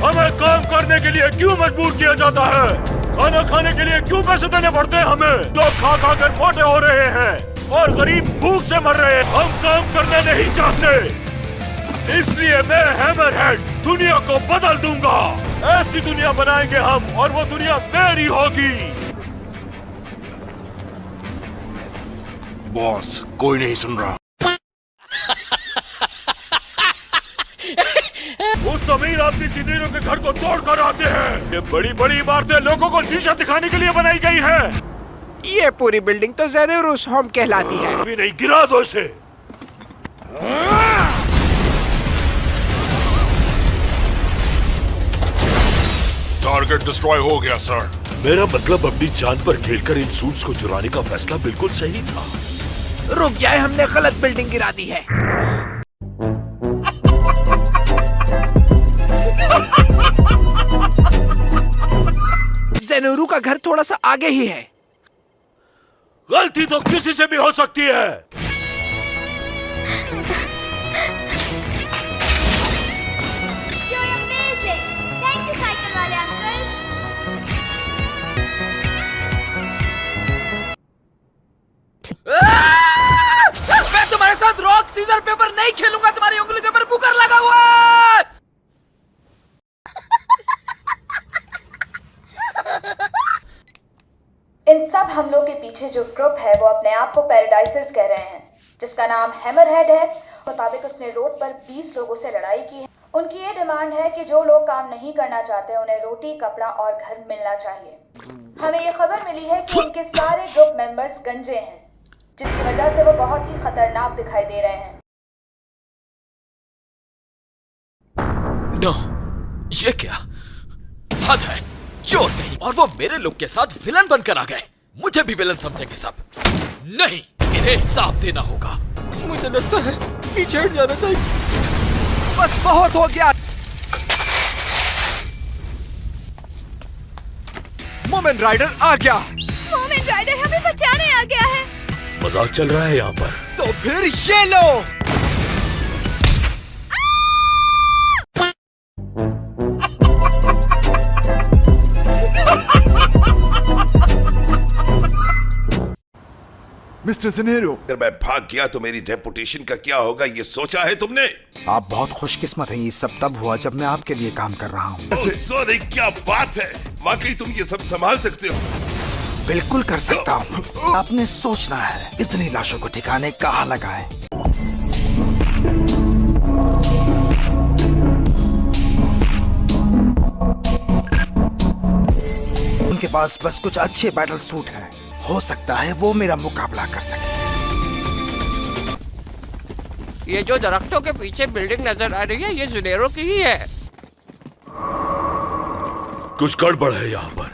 हमें काम करने के लिए क्यों मजबूर किया जाता है? खाना खाने के लिए क्यों पैसे देने पड़ते हैं हमें? लोग खा खा कर मोटे हो रहे हैं और गरीब भूख से मर रहे हैं। हम काम करना नहीं चाहते, इसलिए मैं हैमरहेड दुनिया को बदल दूंगा। ऐसी दुनिया बनाएंगे हम और वो दुनिया मेरी होगी। बॉस, कोई नहीं सुन रहा। उस अमीर आदमी सीनीरों के घर को तोड़ कर आते हैं। ये बड़ी बड़ी इमारतें लोगों को नीचा दिखाने के लिए बनाई गई है। ये पूरी बिल्डिंग तो ज़ेनोरूस होम कहलाती है। अभी नहीं, गिरा दो इसे। टारगेट डिस्ट्रॉय हो गया सर। मेरा मतलब अपनी जान पर खेलकर इन सूट्स को चुराने का फैसला बिल्कुल सही था। रुक जाए, हमने गलत बिल्डिंग गिरा दी है। ज़ेनोरू का घर थोड़ा सा आगे ही है। गलती तो किसी से भी हो सकती है। You're amazing. Thank you, cycle वाले अंकल। मैं तुम्हारे साथ रॉक सीजर पेपर नहीं खेलूंगा। तुम्हारी उंगली के ऊपर बुकर लगा हुआ है। इन सब हमलों के पीछे जो ग्रुप है वो अपने आप को पैराडाइजर्स कह रहे हैं, जिसका नाम हैमरहेड है। मुताबिक उसने रोड पर 20 लोगों से लड़ाई की है। उनकी ये डिमांड है कि जो लोग काम नहीं करना चाहते उन्हें रोटी, कपड़ा और घर मिलना चाहिए। हमें ये खबर मिली है कि उनके सारे ग्रुप मेंबर्स गंजे हैं, जिसकी वजह से वो बहुत ही खतरनाक दिखाई दे रहे हैं। नो, ये क्या हद है। चोर नहीं, और वो मेरे लोग के साथ विलन बनकर आ गए। मुझे भी विलन समझेंगे सब। नहीं, इन्हें हिसाब देना होगा। मुझे लगता है पीछे हट जाना चाहिए। बस बहुत हो गया। मोमेंट राइडर आ गया। मोमेंट राइडर हमें बचाने आ गया है। मजाक चल रहा है यहाँ पर। तो फिर ये लो। मिस्टर ज़ेनेरो, अगर मैं भाग गया तो मेरी रेपुटेशन का क्या होगा, ये सोचा है तुमने? आप बहुत खुशकिस्मत हैं। ये सब तब हुआ जब मैं आपके लिए काम कर रहा हूँ। सॉरी, क्या बात है। वाकई तुम ये सब संभाल सकते हो? बिल्कुल कर सकता हूँ। आपने सोचना है इतनी लाशों को ठिकाने कहाँ लगाएं। उनके पास बस कुछ अच्छे बैटल सूट हैं। हो सकता है वो मेरा मुकाबला कर सके। ये जो दरख्तों के पीछे बिल्डिंग नजर आ रही है, ये ज़ेनेरो की ही है। कुछ गड़बड़ है यहाँ पर।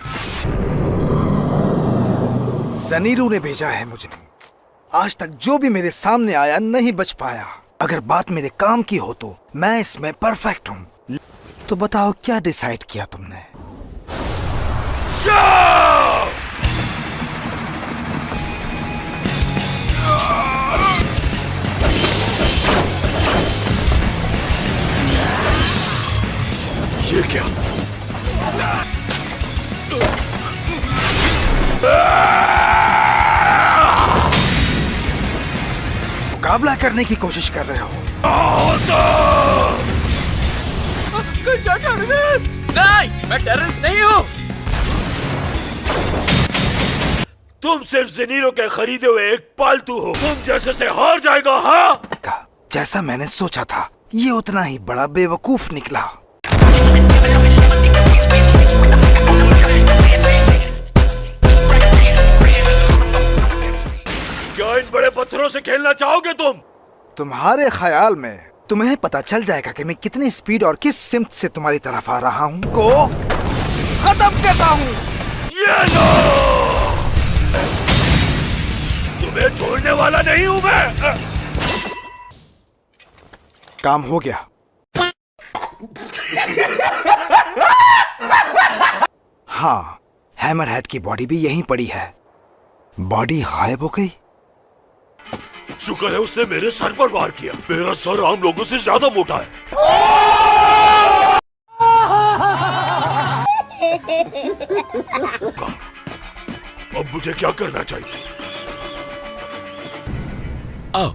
ज़ेनेरो ने भेजा है मुझे। आज तक जो भी मेरे सामने आया नहीं बच पाया। अगर बात मेरे काम की हो तो मैं इसमें परफेक्ट हूँ। तो बताओ क्या डिसाइड किया तुमने? ये क्या? मुकाबला करने की कोशिश कर रहे हो? नहीं, मैं टेररिस्ट नहीं हूँ। तुम सिर्फ ज़ेनेरो के खरीदे हुए एक पालतू हो। तुम जैसे से हार जाएगा। हाँ, जैसा मैंने सोचा था, ये उतना ही बड़ा बेवकूफ निकला। क्या इन बड़े पत्थरों से खेलना चाहोगे तुम? तुम्हारे ख्याल में तुम्हें पता चल जाएगा कि मैं कितनी स्पीड और किस सिमत से तुम्हारी तरफ आ रहा हूँ को खत्म करता हूँ। ये लो, तुम्हें छोड़ने वाला नहीं हूँ मैं। काम हो गया। हाँ, हैमरहेड की बॉडी भी यहीं पड़ी है। बॉडी गायब हो गई। शुक्र है उसने मेरे सर पर वार किया। मेरा सर आम लोगों से ज्यादा मोटा है। मुझे क्या करना चाहिए? आओ।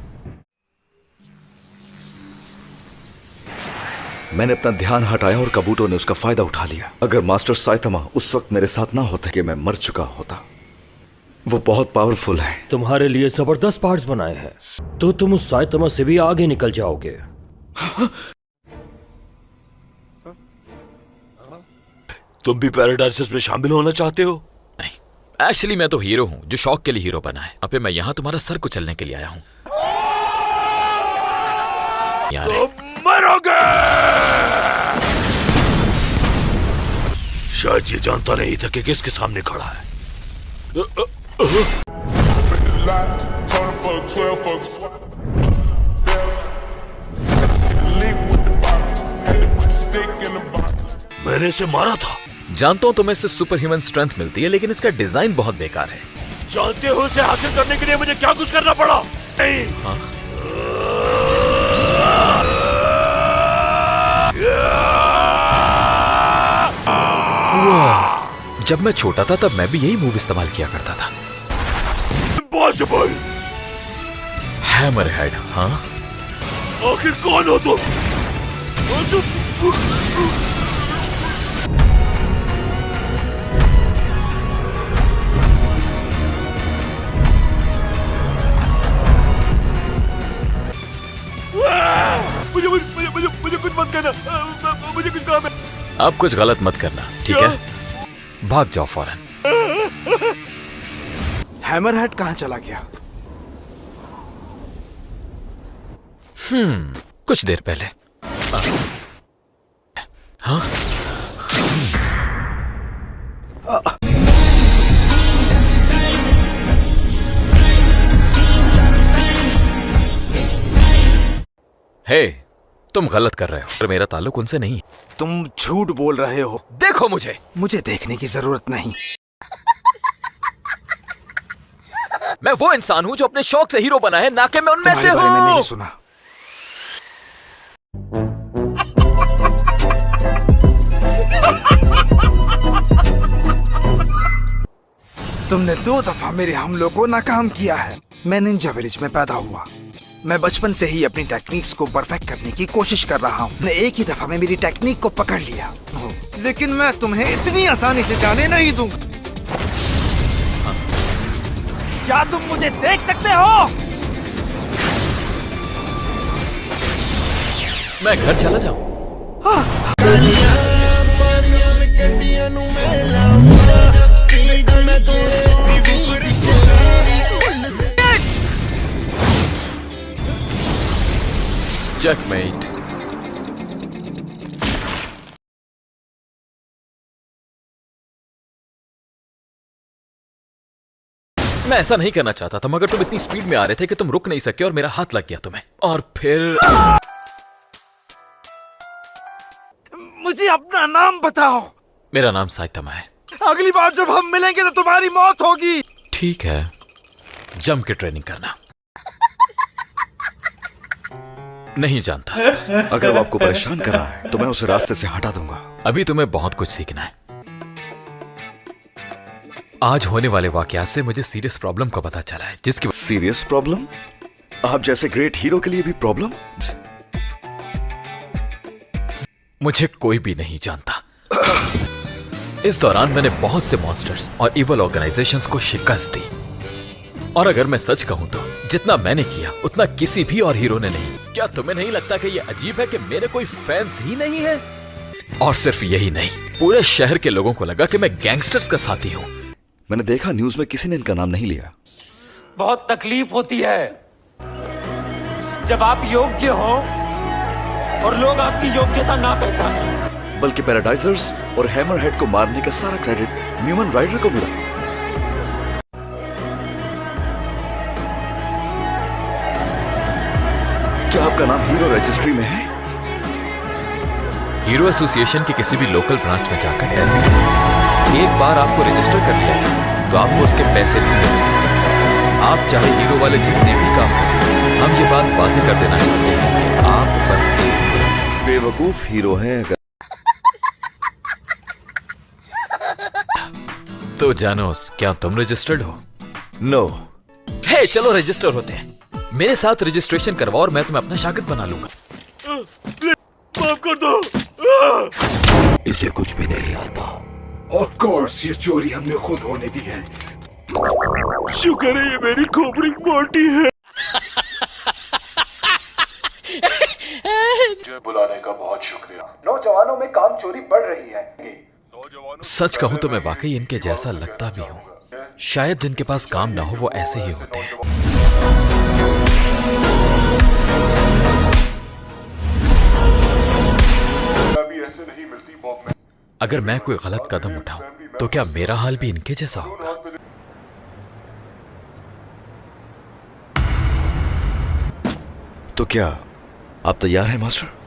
मैंने अपना ध्यान हटाया और काबूटो ने उसका फायदा उठा लिया। अगर मास्टर साइतामा उस वक्त मेरे साथ ना होते कि मैं मर चुका होता। वो बहुत पावरफुल है। तुम्हारे लिए जबरदस्त पार्ट्स बनाए हैं, तो तुम उस साइतामा से भी आगे निकल जाओगे। तुम भी पैराडाइसिस में शामिल होना चाहते हो? नहीं, एक्चुअली मैं तो हीरो हूँ जो शौक के लिए हीरो बना है। अबे मैं यहाँ तुम्हारा सर कुचलने के लिए आया हूँ। मरोगे। शायद ये जानता नहीं था कि किसके सामने खड़ा है। मैंने इसे मारा था। जानता हूँ तुम्हें इससे सुपर ह्यूमन स्ट्रेंथ मिलती है, लेकिन इसका डिजाइन बहुत बेकार है। जानते हो इसे हासिल करने के लिए मुझे क्या कुछ करना पड़ा? नहीं। हाँ? जब मैं छोटा था तब मैं भी यही मूव इस्तेमाल किया करता था। इम्पॉसिबल। हैमरहेड। हाँ? आखिर कौन हो तुम? मुझे कुछ मत करना। मुझे कुछ काम है। अब कुछ गलत मत करना, ठीक है? भाग जाओ फौरन। हैमरहेड कहाँ चला गया? कुछ देर पहले। हाँ? हे, तुम गलत कर रहे हो। पर मेरा ताल्लुक उनसे नहीं है। तुम झूठ बोल रहे हो। देखो मुझे। मुझे देखने की जरूरत नहीं। मैं वो इंसान हूँ जो अपने शौक से हीरो बना है, ना कि मैं उनमें से तुम्हारे बारे में हूँ। नहीं सुना। तुमने 2 दफा मेरे हमलों को नाकाम किया है। मैं निंजा विलेज में पैदा हुआ। मैं बचपन से ही अपनी टेक्निक्स को परफेक्ट करने की कोशिश कर रहा हूँ। मैं एक ही दफा में मेरी टेक्निक को पकड़ लिया, लेकिन मैं तुम्हें इतनी आसानी से जाने नहीं दूंगा। क्या तुम मुझे देख सकते हो? मैं घर चला जाऊं। चेकमेट। मैं ऐसा नहीं करना चाहता था, मगर तुम इतनी स्पीड में आ रहे थे कि तुम रुक नहीं सके और मेरा हाथ लग गया तुम्हें। और फिर मुझे अपना नाम बताओ। मेरा नाम साइतामा है। अगली बार जब हम मिलेंगे तो तुम्हारी मौत होगी। ठीक है, जम के ट्रेनिंग करना। नहीं जानता। अगर वो आपको परेशान कर रहा है तो मैं उसे रास्ते से हटा दूंगा। अभी तुम्हें बहुत कुछ सीखना है। आज होने वाले वाकयात से मुझे सीरियस प्रॉब्लम का पता चला है, जिसकी सीरियस प्रॉब्लम? आप जैसे ग्रेट हीरो के लिए भी प्रॉब्लम? मुझे कोई भी नहीं जानता। इस दौरान मैंने बहुत से मॉन्स्टर्स और इवल ऑर्गेनाइजेशंस को शिकस्त दी। और अगर मैं सच कहूं तो जितना मैंने किया उतना किसी भी और हीरो ने नहीं। क्या तुम्हें नहीं लगता कि यह अजीब है कि मेरे कोई फैंस ही नहीं है? और सिर्फ यही नहीं, पूरे शहर के लोगों को लगा कि मैं गैंगस्टर्स का साथी हूं। मैंने देखा न्यूज में किसी ने इनका नाम नहीं लिया। बहुत तकलीफ होती है जब आप योग्य हो और लोग आपकी योग्यता ना पहचाने। बल्कि पैराडाइजर्स और हैमरहेड को मारने का सारा क्रेडिट न्यूमन राइडर को मिला। क्या आपका नाम हीरो रजिस्ट्री में है? हीरो एसोसिएशन के किसी भी लोकल ब्रांच में जाकर टेस्ट करें। एक बार आपको रजिस्टर कर लिया है तो आपको उसके पैसे भी मिलेंगे। आप चाहे हीरो वाले जितने भी काम करें, हम ये बात वाज़ेह कर देना चाहते हैं, आप बस एक बेवकूफ हीरो हैं। तो जानोस, क्या तुम रजिस्टर्ड हो? नो। हे, चलो रजिस्टर होते हैं। मेरे साथ रजिस्ट्रेशन करवाओ और मैं तुम्हें अपना शागिर्द बना लूंगा। माफ कर दो। इसे कुछ भी नहीं आता। ऑफ कोर्स ये चोरी हमने खुद होने दी है। शुक्र है ये मेरी खोपड़ी मोटी है। बुलाने का बहुत शुक्रिया। नौजवानों में काम चोरी बढ़ रही है। सच कहूं तो मैं वाकई इनके जैसा लगता भी हूं। शायद जिनके पास काम ना हो वो ऐसे ही होते हैं। अगर मैं कोई गलत कदम उठाऊं तो क्या मेरा हाल भी इनके जैसा होगा? तो क्या आप तैयार हैं मास्टर?